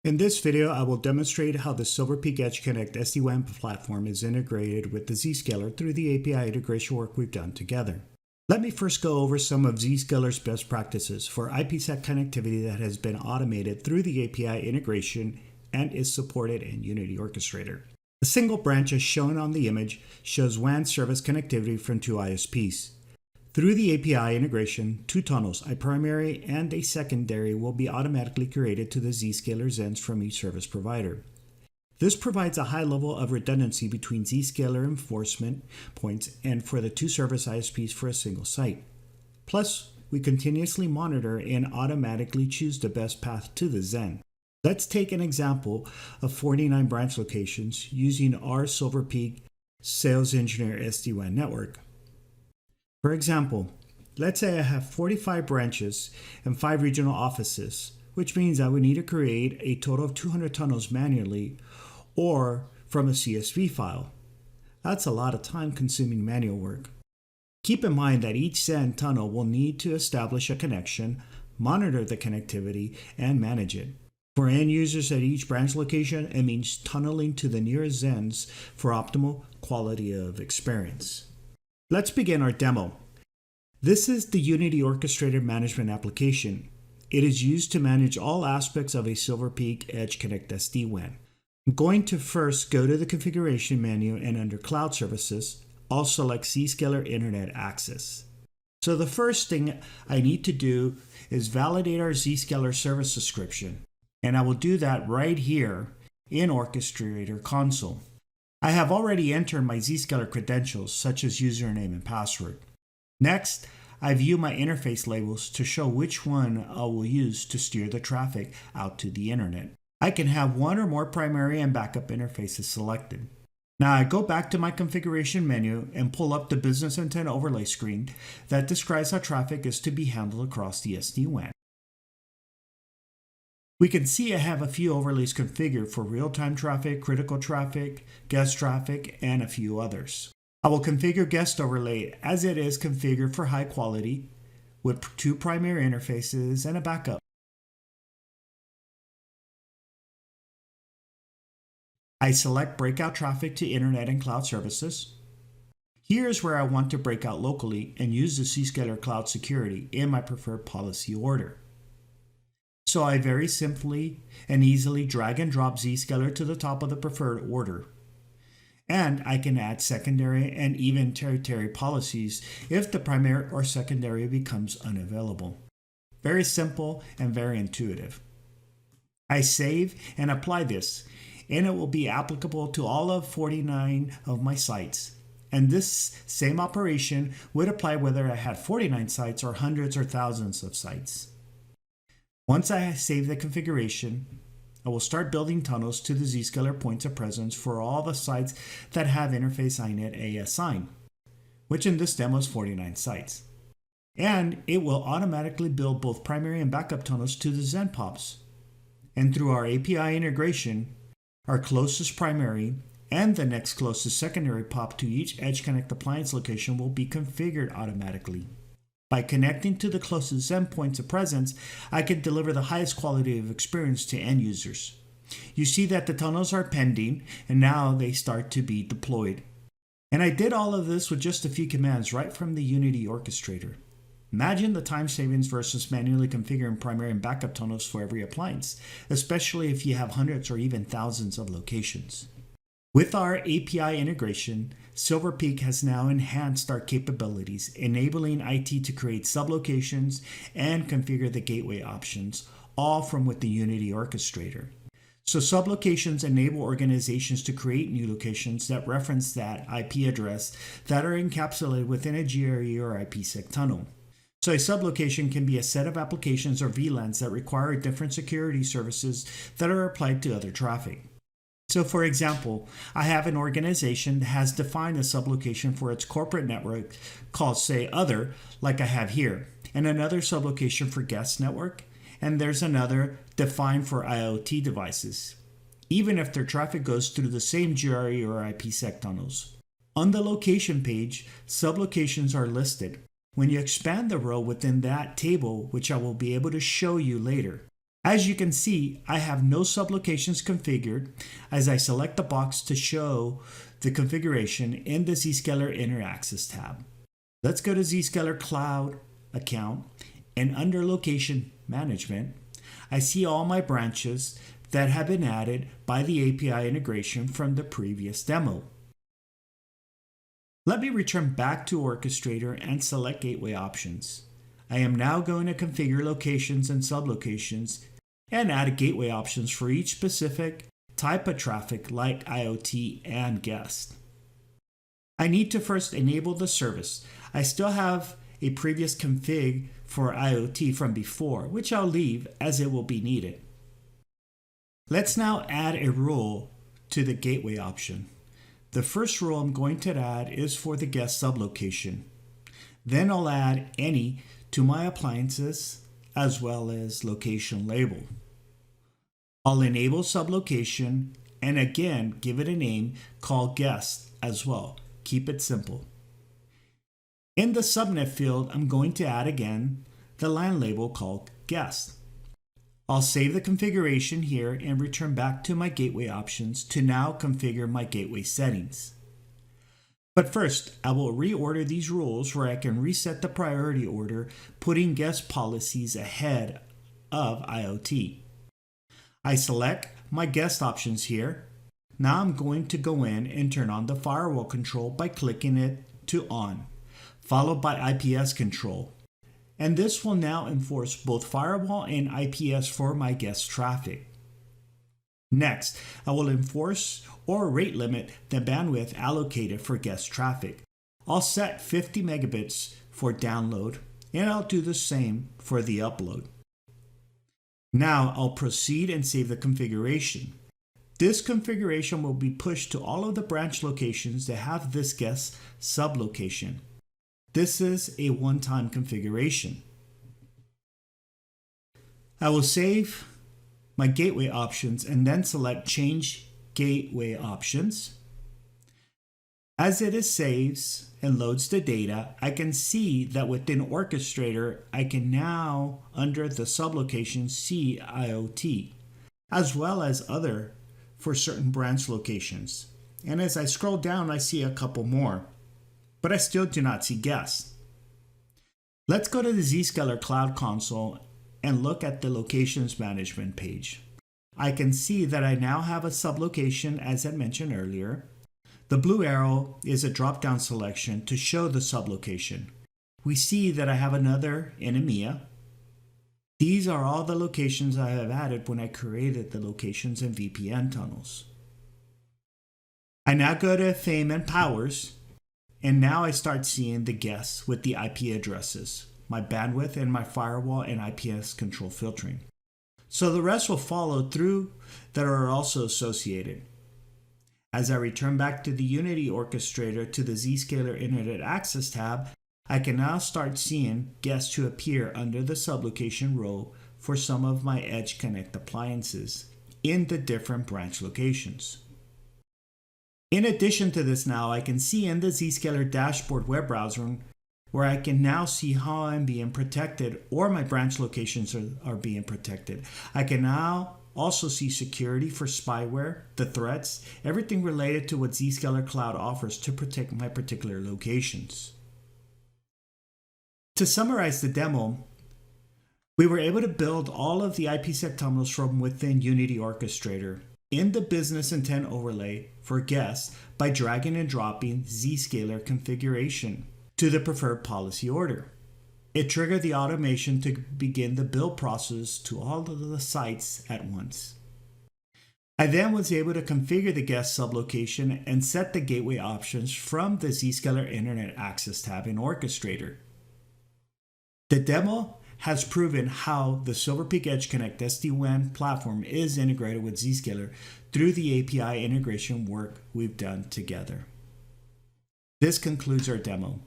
In this video, I will demonstrate how the Silver Peak Edge Connect SD-WAN platform is integrated with the Zscaler through the API integration work we've done together. Let me first go over some of Zscaler's best practices for IPsec connectivity that has been automated through the API integration and is supported in Unity Orchestrator. A single branch as shown on the image shows WAN service connectivity from two ISPs. Through the API integration, two tunnels, a primary and a secondary, will be automatically created to the Zscaler ZENs from each service provider. This provides a high level of redundancy between Zscaler enforcement points and for the two service ISPs for a single site. Plus, we continuously monitor and automatically choose the best path to the ZEN. Let's take an example of 49 branch locations using our Silver Peak Sales Engineer SD-WAN network. For example, let's say I have 45 branches and 5 regional offices, which means I would need to create a total of 200 tunnels manually or from a CSV file. That's a lot of time-consuming manual work. Keep in mind that each ZEN tunnel will need to establish a connection, monitor the connectivity, and manage it. For end users at each branch location, it means tunneling to the nearest ZENs for optimal quality of experience. Let's begin our demo. This is the Unity Orchestrator Management application. It is used to manage all aspects of a Silver Peak Edge Connect SD-WAN. I'm going to first go to the configuration menu and under Cloud Services, I'll select Zscaler Internet Access. So the first thing I need to do is validate our Zscaler service description, and I will do that right here in Orchestrator console. I have already entered my Zscaler credentials such as username and password. Next, I view my interface labels to show which one I will use to steer the traffic out to the internet. I can have one or more primary and backup interfaces selected. Now I go back to my configuration menu and pull up the business intent overlay screen that describes how traffic is to be handled across the SD-WAN. We can see I have a few overlays configured for real-time traffic, critical traffic, guest traffic, and a few others. I will configure guest overlay as it is configured for high quality with 2 primary interfaces and a backup. I select breakout traffic to internet and cloud services. Here's where I want to break out locally and use the Zscaler Cloud Security in my preferred policy order. So I very simply and easily drag and drop Zscaler to the top of the preferred order. And I can add secondary and even tertiary policies if the primary or secondary becomes unavailable. Very simple and very intuitive. I save and apply this, and it will be applicable to all of 49 of my sites. And this same operation would apply whether I had 49 sites or hundreds or thousands of sites. Once I save the configuration, I will start building tunnels to the Zscaler points of presence for all the sites that have interface INET A assigned, which in this demo is 49 sites. And it will automatically build both primary and backup tunnels to the ZEN POPs. And through our API integration, our closest primary and the next closest secondary POP to each Edge Connect appliance location will be configured automatically. By connecting to the closest ZEN points of presence, I can deliver the highest quality of experience to end users. You see that the tunnels are pending, and now they start to be deployed. And I did all of this with just a few commands right from the Unity Orchestrator. Imagine the time savings versus manually configuring primary and backup tunnels for every appliance, especially if you have hundreds or even thousands of locations. With our API integration, Silver Peak has now enhanced our capabilities, enabling IT to create sublocations and configure the gateway options, all from within the Unity Orchestrator. So sublocations enable organizations to create new locations that reference that IP address that are encapsulated within a GRE or IPsec tunnel. So a sublocation can be a set of applications or VLANs that require different security services that are applied to other traffic. So for example, I have an organization that has defined a sublocation for its corporate network called, say, Other, like I have here, and another sublocation for guest network, and there's another defined for IoT devices, even if their traffic goes through the same GRE or IPsec tunnels. On the location page, sublocations are listed. When you expand the row within that table, which I will be able to show you later, As you can see, I have no sublocations configured as I select the box to show the configuration in the Zscaler Internet Access tab. Let's go to Zscaler Cloud account, and under Location Management, I see all my branches that have been added by the API integration from the previous demo. Let me return back to Orchestrator and select Gateway Options. I am now going to configure locations and sublocations and add gateway options for each specific type of traffic like IoT and guest. I need to first enable the service. I still have a previous config for IoT from before, which I'll leave as it will be needed. Let's now add a rule to the gateway option. The first rule I'm going to add is for the guest sublocation. Then I'll add any to my appliances as well as location label. I'll enable sublocation and again give it a name called guest as well. Keep it simple. In the subnet field, I'm going to add again the LAN label called guest. I'll save the configuration here and return back to my gateway options to now configure my gateway settings. But first, I will reorder these rules where I can reset the priority order, putting guest policies ahead of IoT. I select my guest options here. Now I'm going to go in and turn on the firewall control by clicking it to on, followed by IPS control. And this will now enforce both firewall and IPS for my guest traffic. Next, I will enforce or rate limit the bandwidth allocated for guest traffic. I'll set 50 megabits for download, and I'll do the same for the upload. Now I'll proceed and save the configuration. This configuration will be pushed to all of the branch locations that have this guest sublocation. This is a one-time configuration. I will save my gateway options and then select Change Gateway Options. As it saves and loads the data, I can see that within Orchestrator, I can now, under the sublocation, see IoT, as well as other for certain branch locations. And as I scroll down, I see a couple more, but I still do not see guests. Let's go to the Zscaler Cloud Console and look at the Locations Management page. I can see that I now have a sublocation as I mentioned earlier. The blue arrow is a drop-down selection to show the sublocation. We see that I have another in EMEA. These are all the locations I have added when I created the locations and VPN tunnels. I now go to Fame and Powers, and now I start seeing the guests with the IP addresses, my bandwidth, and my firewall and IPS control filtering. So the rest will follow through that are also associated. As I return back to the Unity Orchestrator to the Zscaler Internet Access tab, I can now start seeing guests who appear under the sublocation row for some of my Edge Connect appliances in the different branch locations. In addition to this now, I can see in the Zscaler dashboard web browser where I can now see how I'm being protected or my branch locations are being protected. I can now also see security for spyware, the threats, everything related to what Zscaler Cloud offers to protect my particular locations. To summarize the demo, we were able to build all of the IPsec terminals from within Unity Orchestrator in the business intent overlay for guests by dragging and dropping Zscaler configuration to the preferred policy order. It triggered the automation to begin the build process to all of the sites at once. I then was able to configure the guest sublocation and set the gateway options from the Zscaler Internet Access tab in Orchestrator. The demo has proven how the Silver Peak Edge Connect SD-WAN platform is integrated with Zscaler through the API integration work we've done together. This concludes our demo.